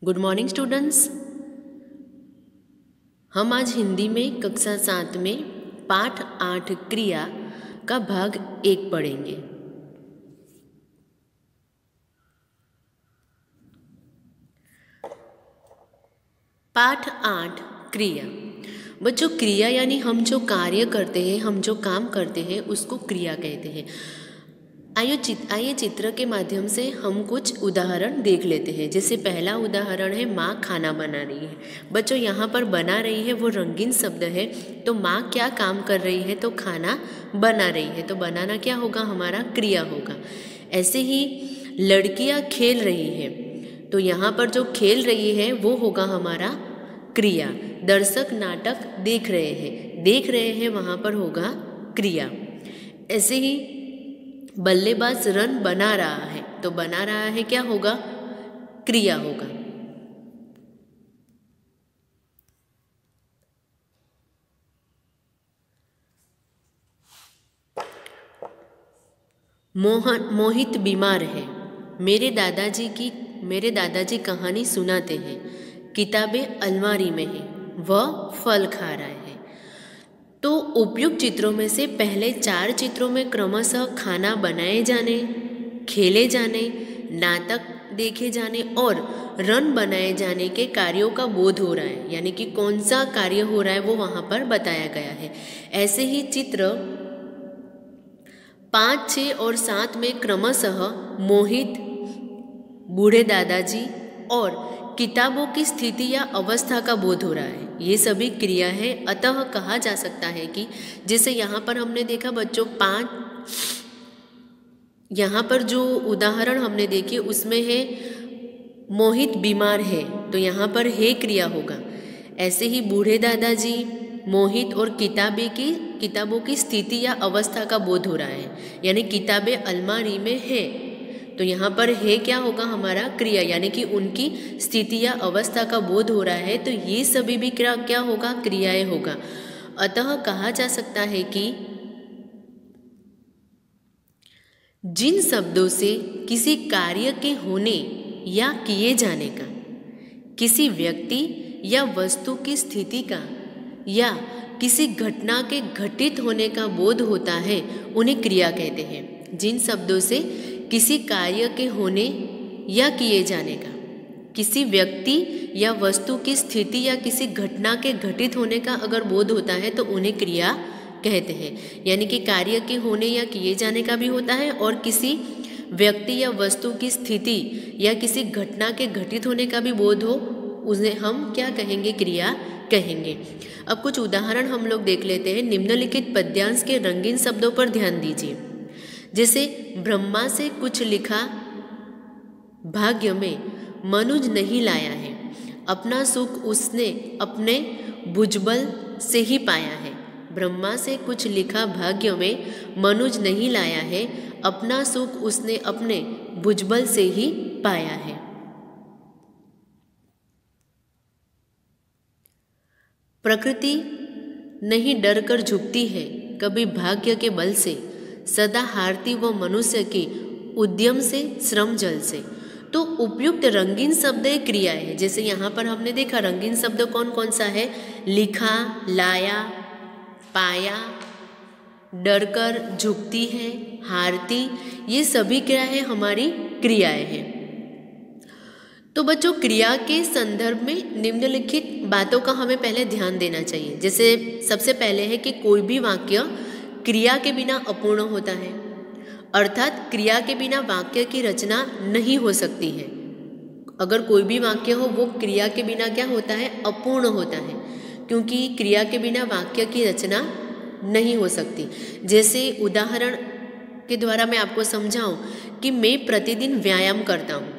Good morning students. हम आज हिंदी में कक्षा 7 में पाठ 8 क्रिया का भाग 1 पढ़ेंगे। पाठ 8 क्रिया। बच्चों, क्रिया यानी हम जो कार्य करते हैं, हम जो काम करते हैं उसको क्रिया कहते हैं। आइए चित्र के माध्यम से हम कुछ उदाहरण देख लेते हैं। जैसे पहला उदाहरण है, माँ खाना बना रही है। बच्चों, यहाँ पर बना रही है वो रंगीन शब्द है, तो माँ क्या काम कर रही है? तो खाना बना रही है, तो बनाना क्या होगा? हमारा क्रिया होगा। ऐसे ही लड़कियाँ खेल रही है, तो यहाँ पर जो खेल रही है वो होगा हमारा क्रिया। दर्शक नाटक देख रहे हैं वहाँ पर होगा क्रिया। ऐसे ही बल्लेबाज रन बना रहा है, तो बना रहा है क्या होगा? क्रिया होगा। मोहित बीमार है। मेरे दादाजी कहानी सुनाते हैं। किताबें अलमारी में है, वह फल खा रहा है। तो उपयुक्त चित्रों में से पहले 4 चित्रों में क्रमशः खाना बनाए जाने, खेले जाने, नाटक देखे जाने और रन बनाए जाने के कार्यों का बोध हो रहा है, यानी कि कौन सा कार्य हो रहा है वो वहाँ पर बताया गया है। ऐसे ही चित्र 5, 6 और 7 में क्रमशः मोहित, बूढ़े दादाजी और किताबों की स्थिति या अवस्था का बोध हो रहा है। ये सभी क्रिया है। अतः कहा जा सकता है कि जैसे यहाँ पर हमने देखा बच्चों 5, यहाँ पर जो उदाहरण हमने देखी उसमें है मोहित बीमार है, तो यहाँ पर है क्रिया होगा। ऐसे ही बूढ़े दादाजी, मोहित और किताबों की स्थिति या अवस्था का बोध हो रहा है, यानी किताबें अलमारी में है, तो यहाँ पर है क्या होगा? हमारा क्रिया, यानी कि उनकी स्थिति या अवस्था का बोध हो रहा है, तो ये सभी भी क्या होगा? क्रियाएं होगा। अतः कहा जा सकता है कि जिन शब्दों से किसी कार्य के होने या किए जाने का, किसी व्यक्ति या वस्तु की स्थिति का या किसी घटना के घटित होने का बोध होता है, उन्हें क्रिया कहते हैं। जिन शब्दों से किसी कार्य के होने या किए जाने का, किसी व्यक्ति या वस्तु की स्थिति या किसी घटना के घटित होने का अगर बोध होता है तो उन्हें क्रिया कहते हैं। यानी कि कार्य के होने या किए जाने का भी होता है और किसी व्यक्ति या वस्तु की स्थिति या किसी घटना के घटित होने का भी बोध हो, उन्हें हम क्या कहेंगे? क्रिया कहेंगे। अब कुछ उदाहरण हम लोग देख लेते हैं। निम्नलिखित पद्यांश के रंगीन शब्दों पर ध्यान दीजिए। जैसे ब्रह्मा से कुछ लिखा भाग्य में मनुज नहीं लाया है, अपना सुख उसने अपने भुजबल से ही पाया है। ब्रह्मा से कुछ लिखा भाग्य में मनुज नहीं लाया है, अपना सुख उसने अपने भुजबल से ही पाया है। प्रकृति नहीं डर कर झुकती है कभी भाग्य के बल से, सदा हारती वो मनुष्य की उद्यम से, श्रम जल से। तो उपयुक्त रंगीन शब्द क्रिया है। जैसे यहाँ पर हमने देखा रंगीन शब्द कौन कौन सा है? लिखा, लाया, पाया, डरकर, झुकती है, हारती, ये सभी क्या है? हमारी क्रियाएं हैं। तो बच्चों, क्रिया के संदर्भ में निम्नलिखित बातों का हमें पहले ध्यान देना चाहिए। जैसे सबसे पहले है कि कोई भी वाक्य क्रिया के बिना अपूर्ण होता है, अर्थात क्रिया के बिना वाक्य की रचना नहीं हो सकती है। अगर कोई भी वाक्य हो वो क्रिया के बिना क्या होता है? अपूर्ण होता है, क्योंकि क्रिया के बिना वाक्य की रचना नहीं हो सकती। जैसे उदाहरण के द्वारा मैं आपको समझाऊं कि मैं प्रतिदिन व्यायाम करता हूँ,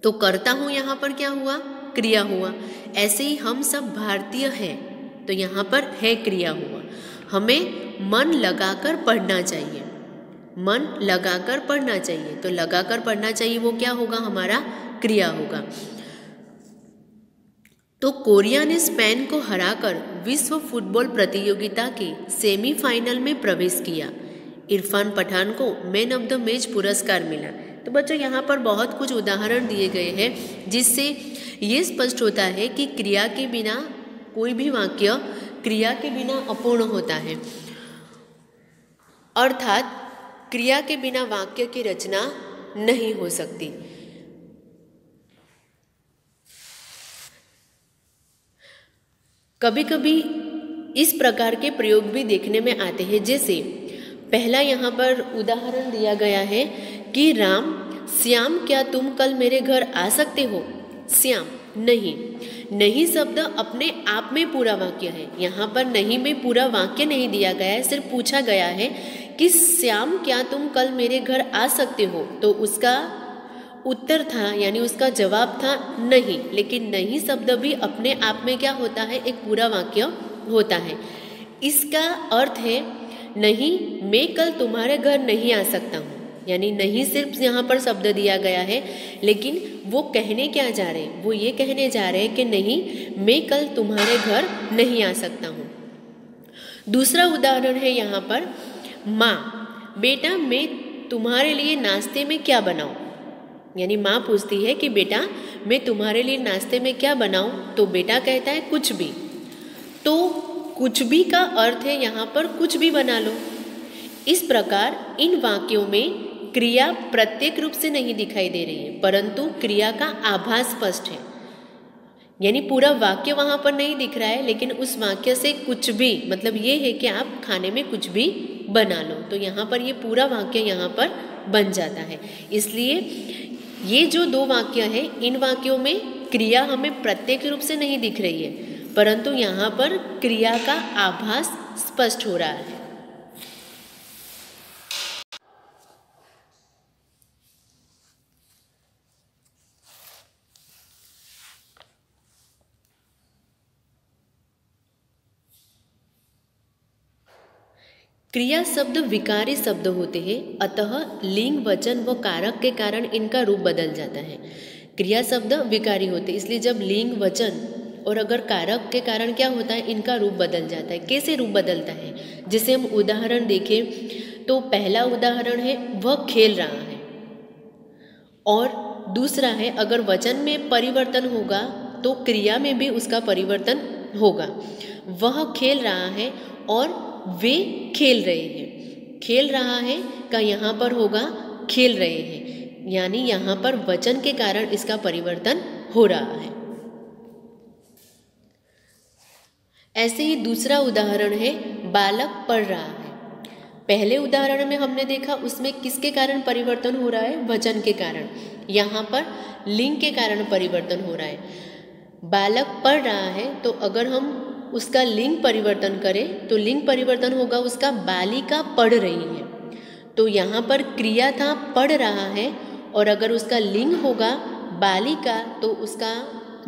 तो करता हूँ यहाँ पर क्या हुआ? क्रिया हुआ। ऐसे ही हम सब भारतीय हैं, तो यहाँ पर है क्रिया हुआ। हमें मन लगाकर पढ़ना चाहिए, मन लगाकर पढ़ना चाहिए, तो लगाकर पढ़ना चाहिए वो क्या होगा? हमारा क्रिया होगा। तो कोरिया ने स्पेन को हराकर विश्व फुटबॉल प्रतियोगिता के सेमीफाइनल में प्रवेश किया। इरफान पठान को मैन ऑफ द मैच पुरस्कार मिला। तो बच्चों यहाँ पर बहुत कुछ उदाहरण दिए गए हैं जिससे ये स्पष्ट होता है कि क्रिया के बिना कोई भी वाक्य क्रिया के बिना अपूर्ण होता है, अर्थात क्रिया के बिना वाक्य की रचना नहीं हो सकती। कभी कभी इस प्रकार के प्रयोग भी देखने में आते हैं, जैसे पहला यहाँ पर उदाहरण दिया गया है कि राम, श्याम क्या तुम कल मेरे घर आ सकते हो? श्याम, नहीं। नहीं शब्द अपने आप में पूरा वाक्य है। यहाँ पर नहीं में पूरा वाक्य नहीं दिया गया है, सिर्फ पूछा गया है कि श्याम क्या तुम कल मेरे घर आ सकते हो, तो उसका उत्तर था यानी उसका जवाब था नहीं। लेकिन नहीं शब्द भी अपने आप में क्या होता है, एक पूरा वाक्य होता है। इसका अर्थ है नहीं, मैं कल तुम्हारे घर नहीं आ सकता हूँ, यानी नहीं सिर्फ यहाँ पर शब्द दिया गया है, लेकिन वो कहने क्या जा रहे हैं, वो ये कहने जा रहे हैं कि नहीं, मैं कल तुम्हारे घर नहीं आ सकता हूँ। दूसरा उदाहरण है यहाँ पर, माँ, बेटा मैं तुम्हारे लिए नाश्ते में क्या बनाऊँ? यानी माँ पूछती है कि बेटा मैं तुम्हारे लिए नाश्ते में क्या बनाऊँ? तो बेटा कहता है कुछ भी। तो कुछ भी का अर्थ है यहाँ पर कुछ भी बना लो। इस प्रकार इन वाक्यों में क्रिया प्रत्येक रूप से नहीं दिखाई दे रही है, परंतु क्रिया का आभास स्पष्ट है। यानी पूरा वाक्य वहाँ पर नहीं दिख रहा है, लेकिन उस वाक्य से कुछ भी, मतलब ये है कि आप खाने में कुछ भी बना लो, तो यहाँ पर ये पूरा वाक्य यहाँ पर बन जाता है। इसलिए ये जो दो वाक्य हैं, इन वाक्यों में क्रिया हमें प्रत्येक रूप से नहीं दिख रही है, परंतु यहाँ पर क्रिया का आभास स्पष्ट हो रहा है। क्रिया शब्द विकारी शब्द होते हैं, अतः लिंग, वचन व कारक के कारण इनका रूप बदल जाता है। क्रिया शब्द विकारी होते हैं, इसलिए जब लिंग, वचन और अगर कारक के कारण क्या होता है, इनका रूप बदल जाता है। कैसे रूप बदलता है? जैसे हम उदाहरण देखें तो पहला उदाहरण है वह खेल रहा है, और दूसरा है अगर वचन में परिवर्तन होगा तो क्रिया में भी उसका परिवर्तन होगा। वह खेल रहा है और वे खेल रहे हैं। खेल रहा है का यहाँ पर होगा खेल रहे हैं, यानी यहाँ पर वचन के कारण इसका परिवर्तन हो रहा है। ऐसे ही दूसरा उदाहरण है बालक पढ़ रहा है। पहले उदाहरण में हमने देखा उसमें किसके कारण परिवर्तन हो रहा है? वचन के कारण। यहाँ पर लिंग के कारण परिवर्तन हो रहा है। बालक पढ़ रहा है, तो अगर हम उसका लिंग परिवर्तन करें तो लिंग परिवर्तन होगा उसका बालिका पढ़ रही है। तो यहाँ पर क्रिया था पढ़ रहा है, और अगर उसका लिंग होगा बालिका तो उसका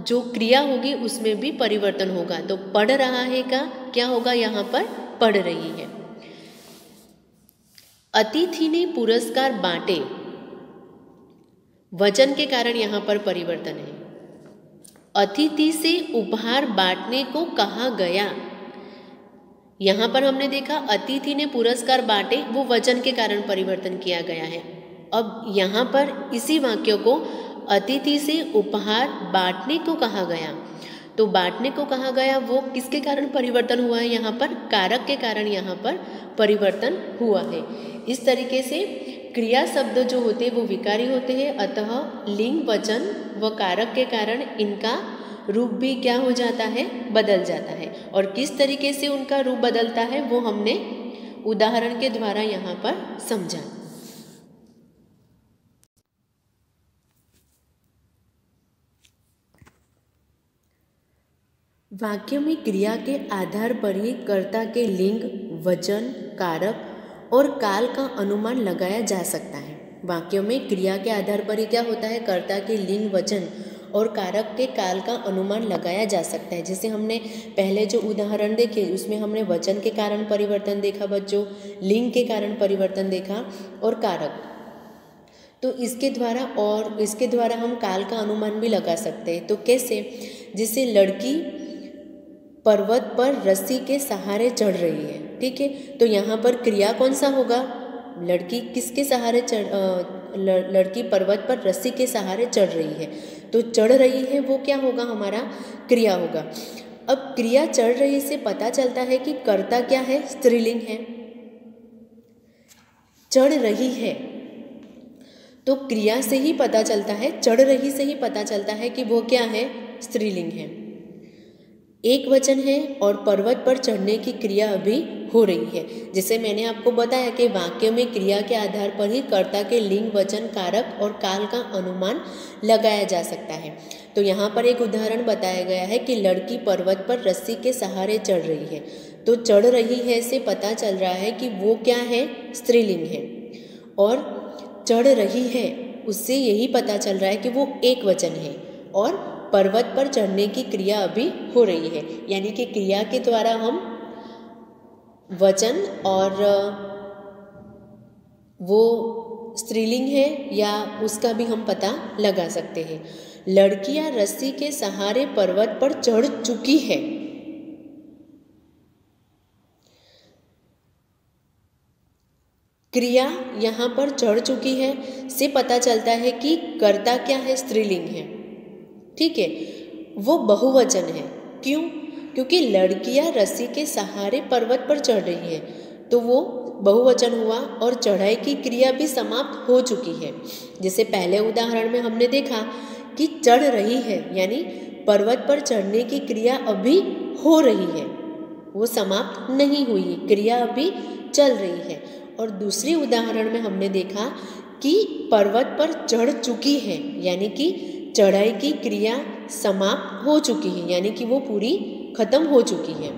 जो क्रिया होगी उसमें भी परिवर्तन होगा। तो पढ़ रहा है का क्या होगा? यहाँ पर पढ़ रही है। अतिथि ने पुरस्कार बांटे, वचन के कारण यहाँ पर परिवर्तन है। अतिथि से उपहार बांटने को कहा गया, यहाँ पर हमने देखा अतिथि ने पुरस्कार बांटे, वो वचन के कारण परिवर्तन किया गया है। अब यहाँ पर इसी वाक्य को अतिथि से उपहार बांटने को कहा गया, तो बांटने को कहा गया वो किसके कारण परिवर्तन हुआ है? यहाँ पर कारक के कारण यहाँ पर परिवर्तन हुआ है। इस तरीके से क्रिया शब्द जो होते हैं वो विकारी होते हैं, अतः लिंग, वचन व कारक के कारण इनका रूप भी क्या हो जाता है? बदल जाता है। और किस तरीके से उनका रूप बदलता है वो हमने उदाहरण के द्वारा यहाँ पर समझा। वाक्य में क्रिया के आधार पर ही कर्ता के लिंग, वचन, कारक और काल का अनुमान लगाया जा सकता है। वाक्यों में क्रिया के आधार पर ही क्या होता है? कर्ता के लिंग, वचन और कारक के काल का अनुमान लगाया जा सकता है। जैसे हमने पहले जो उदाहरण देखे उसमें हमने वचन के कारण परिवर्तन देखा बच्चों, लिंग के कारण परिवर्तन देखा और कारक। तो इसके द्वारा हम काल का अनुमान भी लगा सकते हैं। तो कैसे? जैसे लड़की पर्वत पर रस्सी के सहारे चढ़ रही है, ठीक है, तो यहाँ पर क्रिया कौन सा होगा? लड़की किसके सहारे लड़की पर्वत पर रस्सी के सहारे चढ़ रही है। तो चढ़ रही है वो क्या होगा, हमारा क्रिया होगा। अब क्रिया चढ़ रही से पता चलता है कि कर्ता क्या है, स्त्रीलिंग है। चढ़ रही है तो क्रिया से ही पता चलता है, चढ़ रही से ही पता चलता है कि वो क्या है, स्त्रीलिंग है। एक वचन है और पर्वत पर चढ़ने की क्रिया अभी हो रही है। जैसे मैंने आपको बताया कि वाक्य में क्रिया के आधार पर ही कर्ता के लिंग, वचन, कारक और काल का अनुमान लगाया जा सकता है। तो यहाँ पर एक उदाहरण बताया गया है कि लड़की पर्वत पर रस्सी के सहारे चढ़ रही है। तो चढ़ रही है से पता चल रहा है कि वो क्या है, स्त्रीलिंग है। और चढ़ रही है उससे यही पता चल रहा है कि वो एक वचन है। और पर्वत पर चढ़ने की क्रिया अभी हो रही है, यानी कि क्रिया के द्वारा हम वचन और वो स्त्रीलिंग है या उसका भी हम पता लगा सकते हैं। लड़कियां रस्सी के सहारे पर्वत पर चढ़ चुकी है। क्रिया यहाँ पर चढ़ चुकी है से पता चलता है कि कर्ता क्या है, स्त्रीलिंग है। ठीक है, वो बहुवचन है। क्यों? क्योंकि लड़कियां रस्सी के सहारे पर्वत पर चढ़ रही है, तो वो बहुवचन हुआ और चढ़ाई की क्रिया भी समाप्त हो चुकी है। जैसे पहले उदाहरण में हमने देखा कि चढ़ रही है, यानी पर्वत पर चढ़ने की क्रिया अभी हो रही है, वो समाप्त नहीं हुई है, क्रिया अभी चल रही है। और दूसरे उदाहरण में हमने देखा कि पर्वत पर चढ़ चुकी है, यानी कि चढ़ाई की क्रिया समाप्त हो चुकी है, यानी कि वो पूरी खत्म हो चुकी है।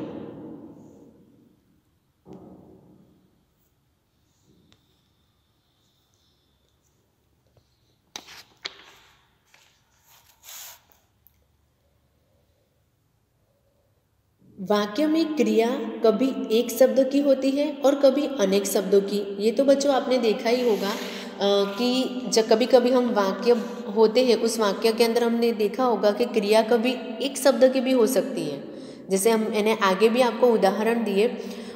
वाक्य में क्रिया कभी एक शब्द की होती है और कभी अनेक शब्दों की। ये तो बच्चों आपने देखा ही होगा कि जब कभी कभी हम वाक्य होते हैं, उस वाक्य के अंदर हमने देखा होगा कि क्रिया कभी एक शब्द की भी हो सकती है। जैसे मैंने आगे भी आपको उदाहरण दिए,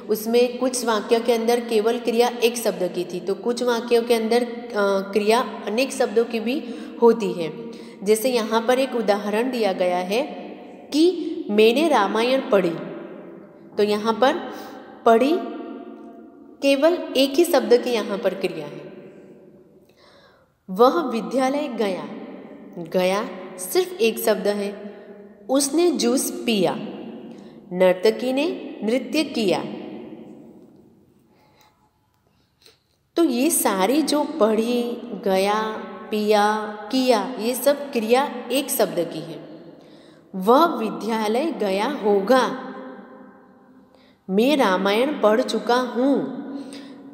उसमें कुछ वाक्य के अंदर केवल क्रिया एक शब्द की थी, तो कुछ वाक्यों के अंदर क्रिया अनेक शब्दों की भी होती है। जैसे यहाँ पर एक उदाहरण दिया गया है कि मैंने रामायण पढ़ी, तो यहाँ पर पढ़ी केवल एक ही शब्द की यहाँ पर क्रिया है। वह विद्यालय गया, गया सिर्फ एक शब्द है। उसने जूस पिया, नर्तकी ने नृत्य किया। तो ये सारी जो पढ़ी, गया, पिया, किया, ये सब क्रिया एक शब्द की है। वह विद्यालय गया होगा, मैं रामायण पढ़ चुका हूँ,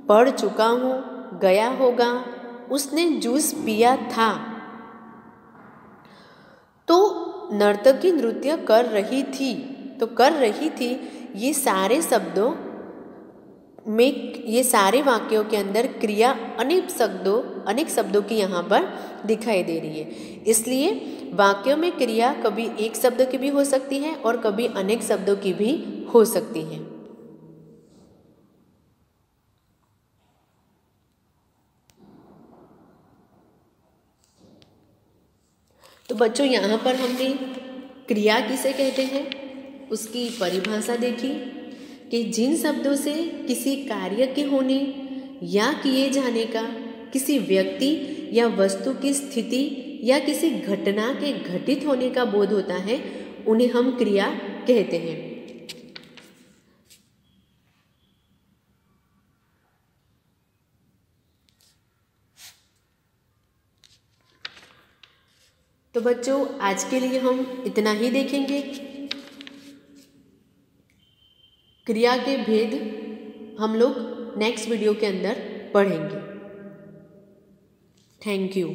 पढ़ चुका हूँ, गया होगा, उसने जूस पिया था। तो नर्तकी नृत्य कर रही थी, तो कर रही थी, ये सारे शब्दों में, ये सारे वाक्यों के अंदर क्रिया अनेक शब्दों की यहाँ पर दिखाई दे रही है। इसलिए वाक्यों में क्रिया कभी एक शब्द की भी हो सकती है और कभी अनेक शब्दों की भी हो सकती है। तो बच्चों यहाँ पर हमने क्रिया किसे कहते हैं उसकी परिभाषा देखी कि जिन शब्दों से किसी कार्य के होने या किए जाने का, किसी व्यक्ति या वस्तु की स्थिति या किसी घटना के घटित होने का बोध होता है, उन्हें हम क्रिया कहते हैं। तो बच्चों आज के लिए हम इतना ही देखेंगे। क्रिया के भेद हम लोग नेक्स्ट वीडियो के अंदर पढ़ेंगे। Thank you.